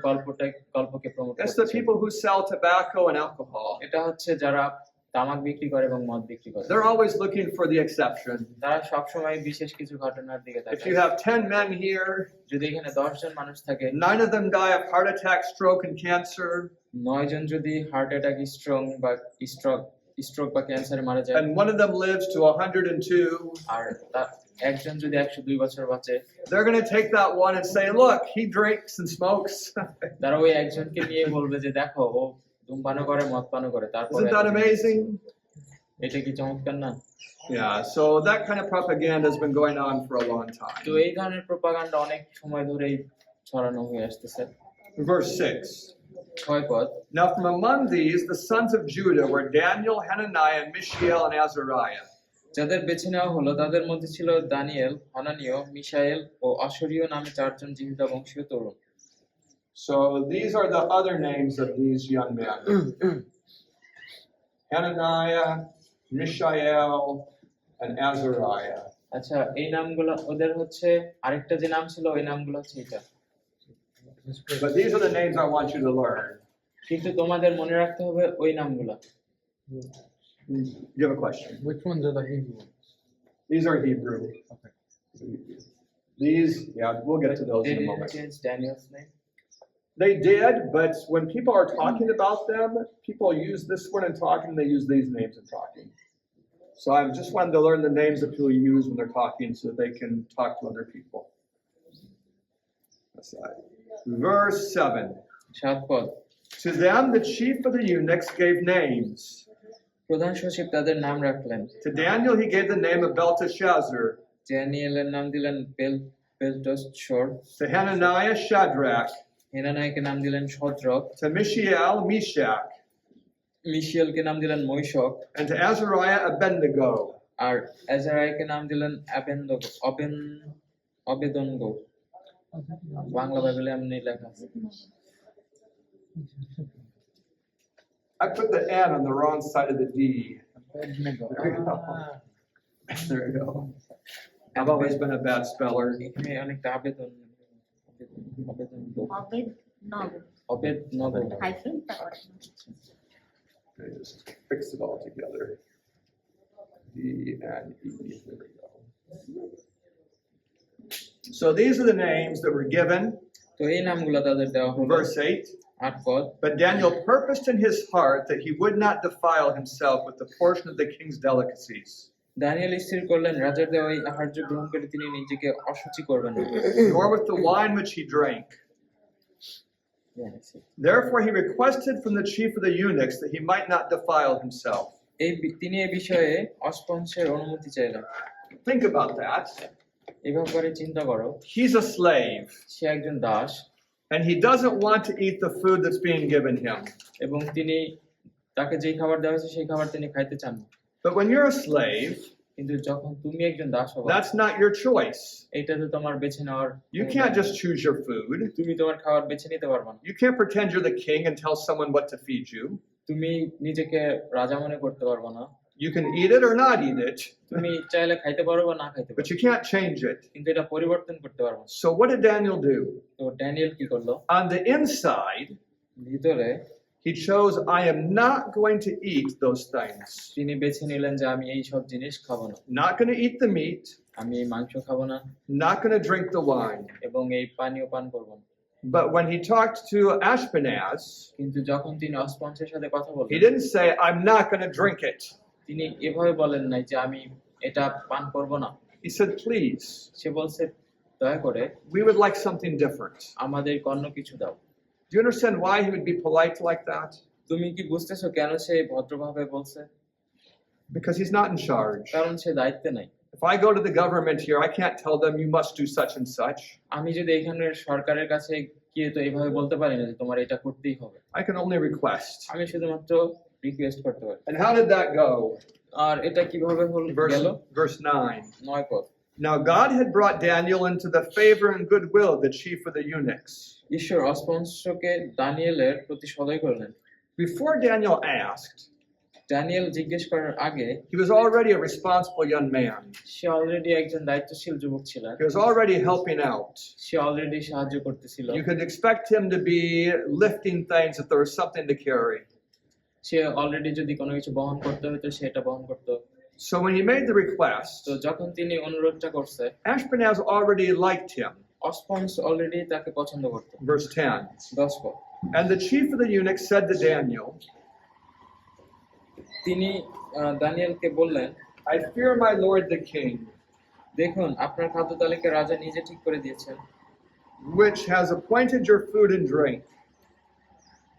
গল্পকে প্রমোট It's the করছে। people who sell tobacco and alcohol. এটা হচ্ছে যারা তামাক বিক্রি করে এবং মদ বিক্রি করে। They're always looking for the exception. তারা সবসময় বিশেষ কিছু ঘটনার দিকে If তাকায়। you have 10 men here, যদি এখানে 10 জন মানুষ থাকে, 9 of them die of heart attack, stroke, and cancer, 9 জন যদি হার্ট অ্যাটাক, স্ট্রোক বা ক্যান্সারে মারা যায়, and one of them lives to 102, আর একজন যদি 102 বছর বাঁচে, they're going to take that one and say, look, he drinks and smokes. তারা ওই একজনকে নিয়ে বলবে যে দেখো ও ধূমপানও করে মদ পানও করে। তারপরে Isn't that amazing? এটা কি চমৎকার না? Yeah, so that kind of propaganda has been going on for a long তো time. এই ধরনের প্রপাগান্ডা অনেক সময় ধরেই ছড়ানো হয়ে আসতেছে। Verse 6. 6 পদ। Now from among these, the sons of Judah were Daniel, Hananiah, Mishael, and Azariah. যাদের বেছে নেওয়া হলো তাদের মধ্যে ছিল দানিয়েল, হানানীয়, মিশায়েল ও অশরীয় নামে 4 জন জিহুদা বংশীয় তরুণ। So these are the other names of these young men. Hananiah, Mishael, and Azariah. আচ্ছা, এই নামগুলো ওদের হচ্ছে আরেকটা যে নাম ছিল ওই নামগুলো হচ্ছে এটা। But these are the names I want you to learn. কিন্তু তোমাদের মনে রাখতে হবে ওই নামগুলো। You have a question? Which ones are the Hebrew ones? These are Hebrew. Okay. These, yeah, we'll get to those They in a didn't moment. change Daniel's name. They did, but when people are talking about them, people use this one in talking, they use these names in talking. So I just wanted to learn the names that people use when they're talking so that they can talk to other people. That's right. Verse 7. 7 পদ। To them the chief of the eunuchs gave names. প্রধান সচিব তাদের নাম রাখলেন। To Daniel he gave the name of Belteshazzar. ড্যানিয়েলের নাম দিলেন বেলটেশাzzar। To Hananiah, Shadrach. হেনানায়কে নাম দিলেন সদ্রক, to Mishael, Meshach, মিশিয়েলকে নাম দিলেন Meshach, and to Azariah, Abednego. আর এজারাইকে নাম দিলেন অবেদনগো। বাংলা বাইবেলে এমনি লেখা আছে। I put the N on the wrong side of the D. Abednego. There you go. There you go. I've always been a bad speller. এখানে অনেকটা অবেদনগো, অবেদ নগ অবেদনগো। হাইফেন তারপর Let me just fix it all together. D and E. There we go. So these are the names that were given. তো এই নামগুলো তাদের দেওয়া হলো। Verse 8. 8 পদ। But Daniel purposed in his heart that he would not defile himself with the portion of the king's delicacies, Daniel স্থির করলেন রাজার দেওয়া এই আহার্য গ্রহণ করে তিনি নিজেকে অশুচি করবেন না। nor with the wine which he drank. Therefore he requested from the chief of the eunuchs that he might not defile himself. তিনি এই বিষয়ে অস্পন্সের অনুমতি চাইলেন। Think about that. এই ব্যাপারে চিন্তা করো। He's a slave, সে একজন Das and he doesn't want to eat the food that's being given him. এবং তিনি তাকে যেই খাবার দেওয়া হয়েছে সেই খাবার তিনি খাইতে চান না। But when you're a slave, কিন্তু যখন তুমি একজন দাস হবা, that's not your choice. এটা তো তোমার বেছে নেওয়ার। You can't just choose your food. তুমি তোমার খাবার বেছে নিতে পারবে না। You can't pretend you're the king and tell someone what to feed you. তুমি নিজেকে রাজা মনে করতে পারবে না। You can eat it or not eat it, তুমি চাইলে খাইতে পারো বা না খাইতে but পারো, you can't change it. কিন্তু এটা পরিবর্তন করতে পারবে না। So what did Daniel do? তো ড্যানিয়েল কি করলো? On the inside, ভিতরে he chose, I am not going to eat those things. তিনি বেছে নিলেন যে আমি এই সব জিনিস খাবো না, Not going to eat the meat, আমি এই মাংস খাবো না not going to drink the wine. এবং এই পানীয় পান করবো না। But when he talked to Ashpenaz, কিন্তু যখন তিনি অস্পন্সের সাথে কথা he বললেন, didn't say, I'm not going to drink it. তিনি এভাবে বলেন নাই যে আমি এটা পান করব না। He said, please, সে বলছে দয়া করে we would like something different. আমাদের অন্য কিছু দাও। Do you understand why he would be polite like that? তুমি কি বুঝতেছো কেন সে ভদ্রভাবে বলছে? Because he's not in charge. কারণ সে দায়িত্বে নাই। If I go to the government here, I can't tell them you must do such and such. আমি যদি এখানের সরকারের কাছে গিয়ে তো এইভাবে বলতে পারি না যে তোমার এটা করতেই হবে। I can only request. আমি শুধুমাত্র রিকোয়েস্ট করতে পারি। And how did that go? আর এটা কিভাবে গেল? Verse 9. 9 পদ। Now God had brought Daniel into the favor and goodwill of the chief of the eunuchs. ঈশ্বর অস্পন্সকে দানিয়েলের প্রতি সদয় করলেন। Before Daniel asked, দানিয়েল জিজ্ঞেস করার আগে he was already a responsible young man. Say already একজন দায়িত্বশীল যুবক ছিলেন। He was already helping out. Say already সাহায্য করতেছিল। You could expect him to be lifting things if there was something to carry. Say already যদি কোনো কিছু বহন করতে হতো সেটা বহন করতো। So when he made the request, তো যখন তিনি অনুরোধটা করছে, Ashpenaz already liked him. Ashpenaz already তাকে পছন্দ করতো। Verse 10. 10 পদ। And the chief of the eunuchs said to Daniel, তিনি দানিয়েলকে বললেন, I fear my lord the king, দেখুন আপনার খাদ্য তালিকা রাজা নিজে ঠিক করে দিয়েছেন, which has appointed your food and drink.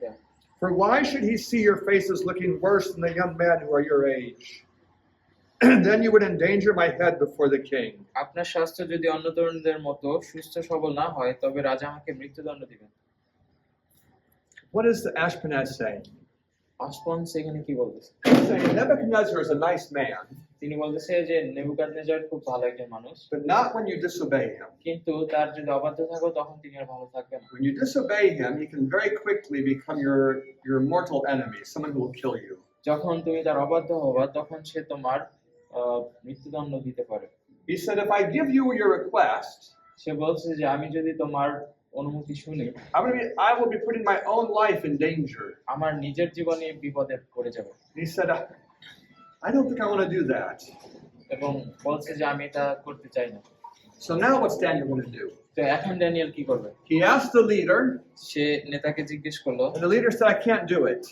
Yeah. For why should he see your faces looking worse than the young men who are your age? Then you would endanger my head before the king. আপনার স্বাস্থ্য যদি অন্য তরুণদের মতো সুস্থ সবল না হয় তবে রাজা আমাকে মৃত্যুদণ্ড দিবেন। What is the Ashpenaz saying? অস্পন্স এখানে কি বলতেছে? He's saying Nebuchadnezzar is a nice man, তিনি বলতেছে যে নেবুকাদনেজার খুব ভালো একজন মানুষ, but not when you disobey him. কিন্তু তার যদি অবাধ্য থাকো তখন তিনি আর ভালো থাকবেন না। When you disobey him, he can very quickly become your mortal enemy, someone who will kill you. যখন তুমি তার অবাধ্য হবা তখন সে তোমার মৃত্যুদণ্ড দিতে পারে। He said, if I give you your request, সে বলছে যে আমি যদি তোমার অনুমতি শুনি, I will be putting my own life in danger. আমার নিজের জীবনে বিপদে পড়ে যাব। He said, I don't think I want to do that. এবং বলছে যে আমি এটা করতে চাই না। So now what's Daniel going to do? তো এখন ড্যানিয়েল কি করবে? He asked the leader, সে নেতাকে জিজ্ঞেস করলো, and the leader said, I can't do it.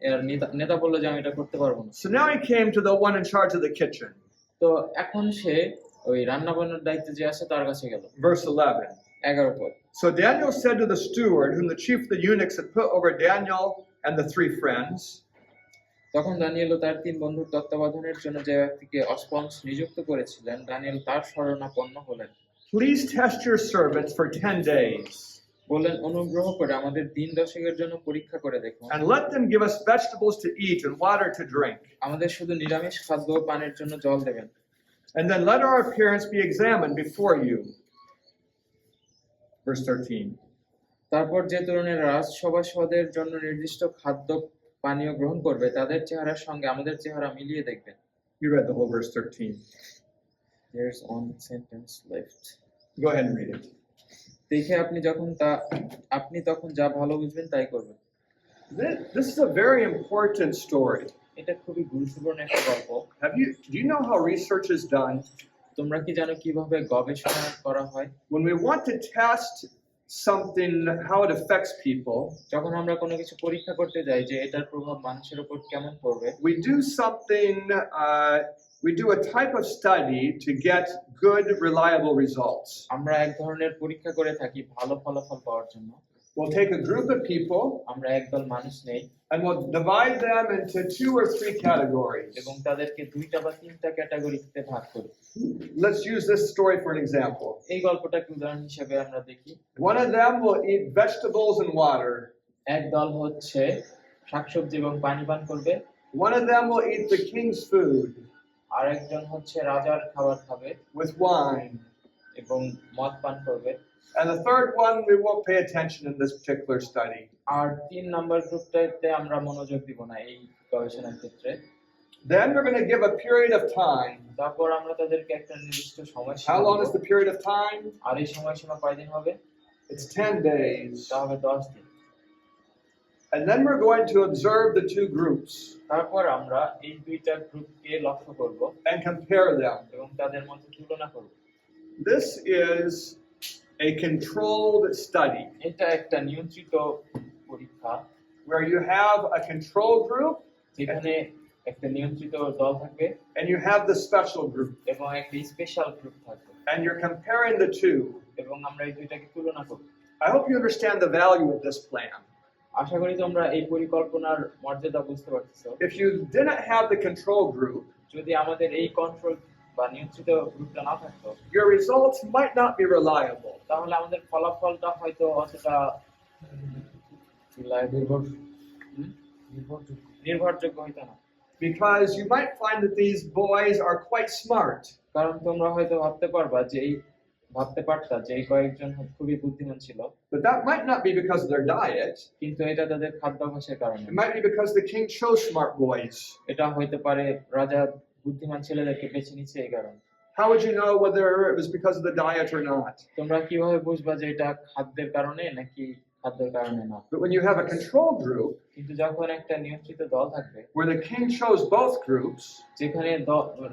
এর নেতা বললো যে আমি এটা করতে পারবো না। So now he came to the one in charge of the kitchen. তো এখন সে ওই রান্না বান্নার দায়িত্বে যে আছে তার কাছে গেল। Verse 11. 11 পদ। So Daniel said to the steward, whom the chief of the eunuchs had put over Daniel and the three friends, তখন দানিয়েল ও তার 3 বন্ধুর তত্ত্বাবধানের জন্য যে ব্যক্তিকে অস্পন্স নিযুক্ত করেছিলেন, দানিয়েল তার শরণাপন্ন হলেন। please test your servants for 10 days. বললেন অনুগ্রহ করে আমাদের দিন দশেকের জন্য পরীক্ষা করে দেখুন and let them give us vegetables to eat and water to drink. আমাদের শুধু নিরামিষ খাদ্য ও পানের জন্য জল দেবেন And then let our appearance be examined before you. Verse 13. তারপর যে তরুণেরা রাজসভাসদের জন্য নির্দিষ্ট খাদ্য পানীয় গ্রহণ করবে তাদের চেহারার সঙ্গে আমাদের চেহারা মিলিয়ে দেখবেন You read the whole verse 13. There's one sentence left. Go ahead and read it. দেখে আপনি তখন যা ভালো বুঝবেন তাই করবেন This is a very important story. এটা খুবই গুরুত্বপূর্ণ একটা গল্প Do you know how research is done? তোমরা কি জানো কিভাবে গবেষণা করা হয় When we want to test something, how it affects people, যখন আমরা কোনো কিছু পরীক্ষা করতে যাই যে এটার প্রভাব মানুষের উপর কেমন পড়বে we do a type of study to get good, reliable results. আমরা এক ধরনের পরীক্ষা করে থাকি ভালো ফলাফল পাওয়ার জন্য We'll take a group of people আমরা একদল মানুষ নেই and we'll divide them into 2 or 3 categories. এবং তাদেরকে 2টা বা 3টা ক্যাটাগরিতে ভাগ করি Let's use this story for an example. এই গল্পটাকে উদাহরণ হিসেবে আমরা দেখি One of them will eat vegetables and water. এক দল হচ্ছে শাকসবজি এবং পানি পান করবে One of them will eat the king's food আর একজন হচ্ছে রাজার খাবার খাবে with wine. এবং মদ পান করবে And the third one, we won't pay attention in this particular study. আর 3 নম্বর গ্রুপটাতে আমরা মনোযোগ দিব না এই গবেষণার ক্ষেত্রে Then we're going to give a period of time. তারপর আমরা তাদেরকে একটা নির্দিষ্ট সময় How long is the period of time? আর এই সময়সীমা কয়দিন হবে It's 10 days. তা হবে 10 দিন And then we're going to observe the 2 groups তারপর আমরা এই 2টা গ্রুপকে লক্ষ্য করব and compare them. এবং তাদের মধ্যে তুলনা করব This is a controlled study এটা একটা নিয়ন্ত্রিত পরীক্ষা where you have a control group যেখানে একটা নিয়ন্ত্রিত দল থাকবে and you have the special group. এবং একটা স্পেশাল গ্রুপ থাকবে And you're comparing the 2. এবং আমরা এই 2টাকে তুলনা করব I hope you understand the value of this plan. আশা করি তোমরা এই পরিকল্পনার মর্যাদা বুঝতে পারতেছো If you didn't have the control group, যদি আমাদের এই কন্ট্রোল বা নিয়ন্ত্রিত গ্রুপটা না থাকতো your results might not be reliable. তাহলে আমাদের ফলাফলটা হয়তো অতটা নির্ভরযোগ্য হইতো না Because you might find that these boys are quite smart, কারণ তোমরা হয়তো ভাবতে পারবা যে ভাবতে পারতা যে এই কয়েকজন খুবই বুদ্ধিমান ছিল but that might not be because of their diet. কিন্তু এটা তাদের খাদ্যাভ্যাসের কারণে It might be because the king chose smart boys. এটা হইতে পারে রাজা বুদ্ধিমান ছেলেদেরকে বেছে নিচ্ছে এই কারণে How would you know whether it was because of the diet or not? তোমরা কিভাবে বুঝবা যে এটা খাদ্যের কারণে নাকি খাদ্যের কারণে না But when you have a control group কিন্তু যখন একটা নিয়ন্ত্রিত দল থাকবে where the king chose both groups, যেখানে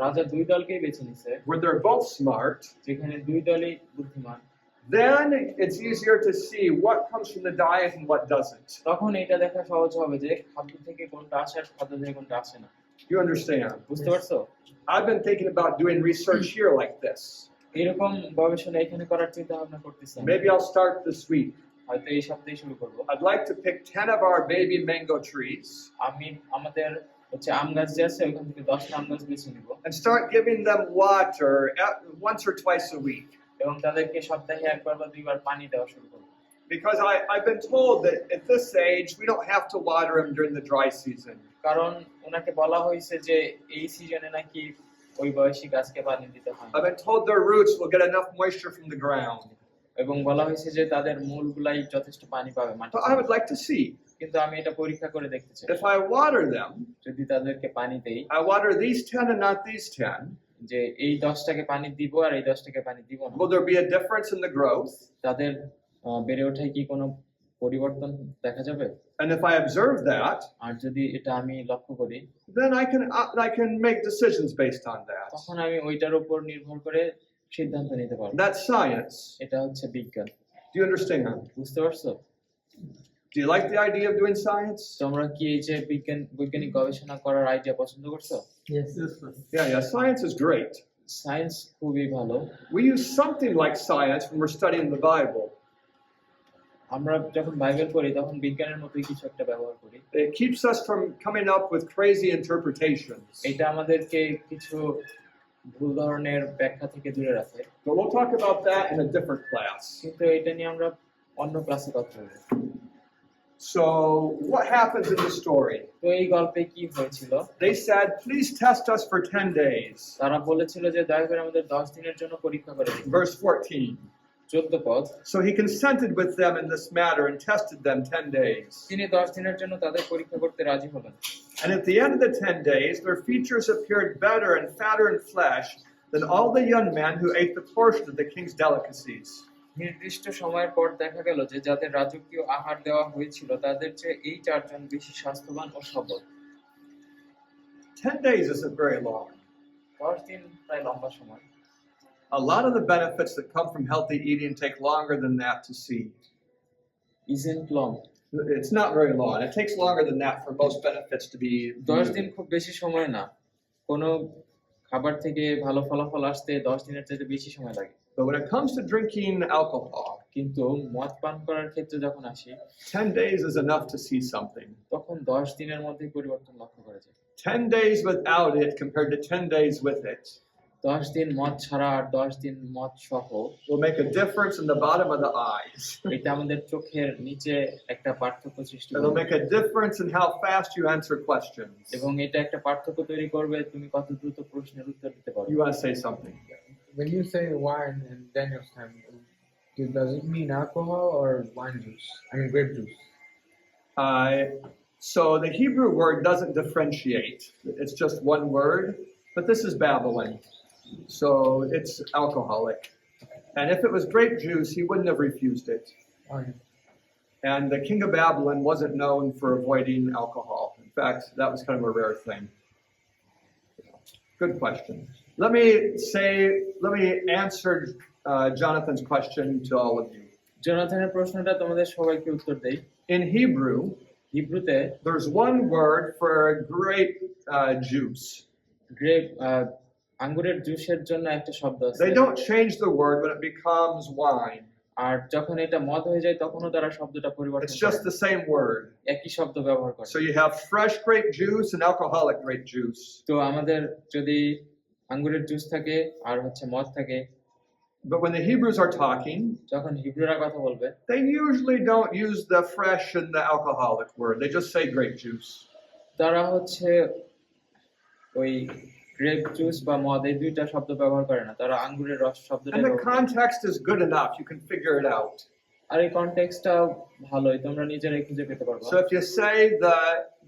রাজা 2 দলকেই বেছে নিছে where they're both smart, যেখানে 2 দলই বুদ্ধিমান then it's easier to see what comes from the diet and what doesn't. তখন এটা দেখা সহজ হবে যে খাদ্য থেকে কোনটা আসে আর খাদ্য থেকে কোনটা আসে না You understand? বুঝতে পারছো I've been thinking about doing research here like this. এরকম গবেষণা এখানে করার চিন্তা ভাবনা করতেছি আমি। Maybe I'll start this week. হয়তো এই সপ্তাহে শুরু করব I'd like to pick 10 of our baby mango trees আমি আমাদের হচ্ছে আম গাছ যে আছে ওখান থেকে 10টা আম গাছ বেছে নিব and start giving them water once or twice a week. এবং তাদেরকে সপ্তাহে একবার বা 2বার পানি দেওয়া শুরু করব Because I've been told that at this age, we don't have to water them during the dry season. কারণ ওনাকে বলা হয়েছে যে এই সিজনে নাকি ওই বয়সী গাছকে পানি দিতে হয় I've been told their roots will get enough moisture from the ground. এবং বলা হয়েছে যে তাদের মূলগুলাই যথেষ্ট পানি পাবে মাটি So I would like to see কিন্তু আমি এটা পরীক্ষা করে দেখতে চাই if I water them, যদি তাদেরকে পানি দেই I water these 10 and not these 10. যে এই 10টাকে পানি দিব আর এই 10টাকে পানি দিব না Will there be a difference in the growth? তাদের বেড়ে ওঠায় কি কোনো পরিবর্তন দেখা যাবে And if I observe that, আর যদি এটা আমি লক্ষ্য করি then I can make decisions based on that. তখন আমি ওইটার উপর নির্ভর করে সিদ্ধান্ত নিতে পারবো That's science. এটা হচ্ছে বিজ্ঞান Do you understand? বুঝতে পারছো Do you like the idea of doing science? তোমরা কি এই যে বৈজ্ঞানিক গবেষণা করার আইডিয়া পছন্দ করছো Yes. Yeah, science is great. Science খুবই ভালো We use something like science when we're studying the Bible. আমরা যখন বাইবেল পড়ি তখন বিজ্ঞানের মতোই কিছু একটা ব্যবহার করি It keeps us from coming up with crazy interpretations. এটা আমাদেরকে কিছু ভুল ধরনের ব্যাখ্যা থেকে দূরে রাখে But we'll talk about that in a different class. কিন্তু এটা নিয়ে আমরা অন্য ক্লাসে কথা বলবো। So, what happens in the story? তো এই গল্পে কি হয়েছিল? They said, please test us for 10 days. তারা বলেছিল যে দয়া করে আমাদের 10 দিনের জন্য পরীক্ষা করে দিন। Verse 14. 14 পদ। So he consented with them in this matter and tested them 10 days. তিনি 10 দিনের জন্য তাদের পরীক্ষা করতে রাজি হলেন। And at the end of the 10 days, their features appeared better and fatter in flesh than all the young men who ate the portion of the king's delicacies. নির্দিষ্ট সময়ের পর দেখা গেল যে যাদের রাজকীয় আহার দেওয়া হয়েছিল তাদের চেয়ে এই 4 জন বেশি স্বাস্থ্যবান ও সবল। 10 days isn't very long. 10 দিন প্রায় লম্বা সময়। A lot of the benefits that come from healthy eating take longer than that to see. Isn't long. It's not very long. It takes longer than that for most benefits to be 10 দিন খুব বেশি সময় না। কোনো খাবার থেকে ভালো ফলাফল আসতে 10 দিনের চাইতে বেশি সময় লাগে। But when it comes to drinking alcohol, কিন্তু মদ পান করার ক্ষেত্রে যখন আসি 10 days is enough to see something. তখন 10 দিনের মধ্যেই পরিবর্তন লক্ষ্য করা যায়। 10 days without it compared to 10 days with it 10 দিন মদ ছাড়া আর 10 দিন মদ সহ will make a difference in the bottom of the eyes. এটা আমাদের চোখের নিচে একটা পার্থক্য সৃষ্টি It'll করবে make a difference in how fast you answer questions. এবং এটা একটা পার্থক্য তৈরি করবে তুমি কত দ্রুত প্রশ্নের উত্তর দিতে পারবে। You want to say something? When you say wine in Daniel's time, does it mean alcohol or wine juice? I mean grape juice. So the Hebrew word doesn't differentiate. It's just one word, but this is Babylon. So it's alcoholic. And if it was grape juice, he wouldn't have refused it. Oh, yeah. And the king of Babylon wasn't known for avoiding alcohol. In fact, that was kind of a rare thing. Good question. Let me answer Jonathan's question to all of you. জোনাথনের প্রশ্নটা তোমাদের সবাইকে উত্তর দেই। In Hebrew, হিব্রুতে there's one word for grape juice. Grape আঙ্গুরের জুসের জন্য একটা শব্দ আছে। They don't change the word when it becomes wine. আর যখন এটা মদ হয়ে যায় তখনও তারা শব্দটা পরিবর্তন It's করে just the same word. একই শব্দ ব্যবহার করে। So you have fresh grape juice and alcoholic grape juice. তো আমাদের যদি আঙ্গুরের জুস থাকে আর হচ্ছে মদ থাকে, But when the Hebrews are talking, যখন হিব্রুরা কথা বলবে they usually don't use the fresh and the alcoholic word. They just say grape juice. তারা হচ্ছে ওই গ্রেপ জুস বা মদ এই দুইটা শব্দ ব্যবহার করে না, তারা আঙ্গুরের রস শব্দটা And the ব্যবহার করে। context is good enough. You can figure it out. আর এই কনটেক্সটটা ভালোই, তোমরা নিজেরাই খুঁজে পেতে পারবে। So if you say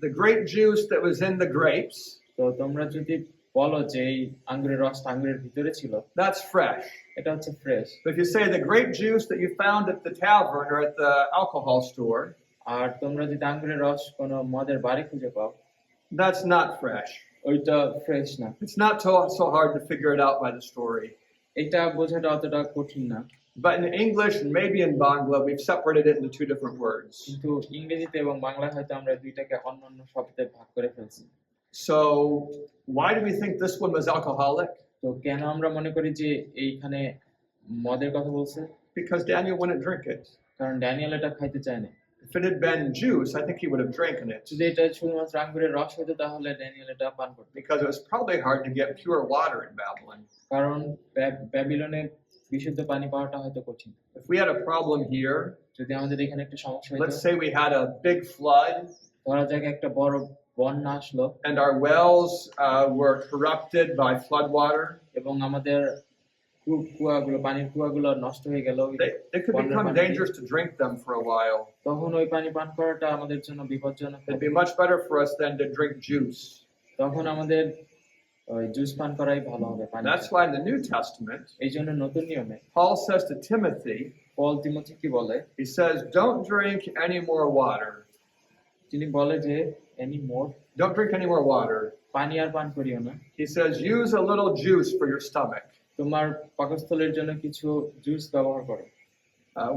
the grape juice that was in the grapes, তো তোমরা যদি বলো যে এই আঙ্গুরের রসটা আঙ্গুরের ভিতরে ছিল, that's fresh. এটা হচ্ছে fresh. But if you say the grape juice that you found at the tavern or at the alcohol store, আর তোমরা যদি আঙ্গুরের রস কোনো মদের বারে খুঁজে পাও, that's not fresh. ওইটা ফ্রেশ না। It's not so hard to figure it out by the story. এটা বোঝাটা অতটা কঠিন না। But in English and maybe in Bangla, we've separated it into two different words. কিন্তু ইংরেজিতে এবং বাংলায় হয়তো আমরা দুইটাকে অন্যান্য শব্দে ভাগ করে ফেলছি। So why do we think this one was alcoholic? তো কেন আমরা মনে করি যে এইখানে মদের কথা বলছে? Because Daniel wouldn't drink it. কারণ ড্যানিয়েল এটা খাইতে চায় না। If it had been juice, I think he would have drinking it. যদি এটা শুধুমাত্র আঙ্গুরের রস হতো তাহলে ড্যানিয়েল এটা পান করতো। Because it was probably hard to get pure water in Babylon. কারণ ব্যাবিলনে বিশুদ্ধ পানি পাওয়াটা হয়তো কঠিন। If we had a problem here, যদি আমাদের এখানে একটা সমস্যা হতো, let's say we had a big flood ধরা যাক একটা বড় বন্যা আসলো and our wells were corrupted by flood water, এবং আমাদের কুয়াগুলো, পানির কুয়াগুলো নষ্ট হয়ে গেল, it could become dangerous to drink them for a while. তখন ওই পানি পান করাটা আমাদের জন্য বিপজ্জনক। It'd be much better for us than to drink juice. তখন আমাদের ওই জুস পান করাই ভালো হবে পানি। That's why in the New Testament, এই জন্য নতুন নিয়মে Paul says to Timothy, পল তিমোথীকে বলে, he says, don't drink any more water. তিনি বলে যে any more, Don't drink any more water. পানি আর পান করিও না, He says, use a little juice for your stomach. তোমার পাকস্থলীর জন্য কিছু জুস ব্যবহার করো।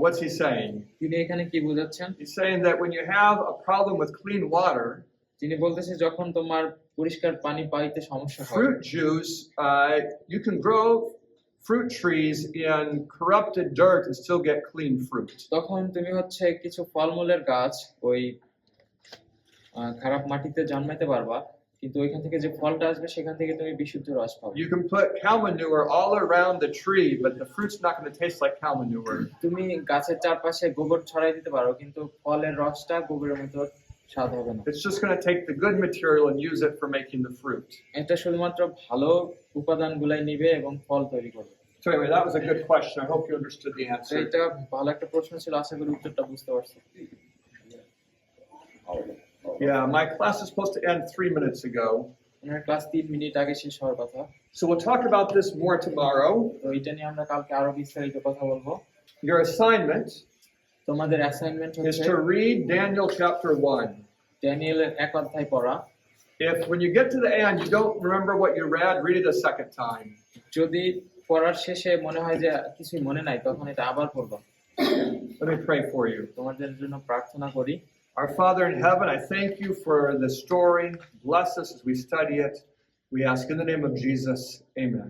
What's he saying? তিনি এখানে কি বোঝাচ্ছেন? He's saying that when you have a problem with clean water, তিনি বলতেছে যখন তোমার পরিষ্কার পানি পাইতে সমস্যা হয়, fruit juice, you can grow fruit trees in corrupted dirt and still get clean fruit. তখন তুমি হচ্ছে কিছু ফলমূলের গাছ ওই খারাপ মাটিতে জন্মাইতে পারবা কিন্তু ওইখান থেকে যে ফলটা আসবে সেখান থেকে তুমি বিশুদ্ধ রস পাবে। You can put cow manure all around the tree, but the fruit's not going to taste like cow manure. তুমি গাছের চারপাশে গোবর ছড়াই দিতে পারো, কিন্তু ফলের রসটা গোবরের মতো স্বাদ হবে না। It's just going to take the good material and use it for making the fruit. এটা শুধুমাত্র ভালো উপাদানগুলাই নিবে এবং ফল তৈরি করবে। So anyway, that was a good question. I hope you understood the তো answer. এটা ভালো একটা প্রশ্ন ছিল, আশা করি উত্তরটা বুঝতে পারছো। Yeah, my class is supposed to end 3 minutes ago. Owner class 3 minute আগে শেষ হওয়ার কথা। So we'll talk about this more tomorrow. তো এটা নিয়ে আমরা কালকে আরো বিস্তারিত কথা বলবো। Your assignment তোমাদের অ্যাসাইনমেন্ট is হচ্ছে to read Daniel chapter 1. ড্যানিয়েলের 1 অধ্যায় পড়া। If when you get to the end you don't remember what you read it a second time. যদি পড়ার শেষে মনে হয় যে কিছুই মনে নাই, তখন এটা আবার পড়বা। Let me pray for you. তোমাদের জন্য প্রার্থনা করি। Our Father in heaven, I thank you for the story. Bless us as we study it. We ask in the name of Jesus. Amen.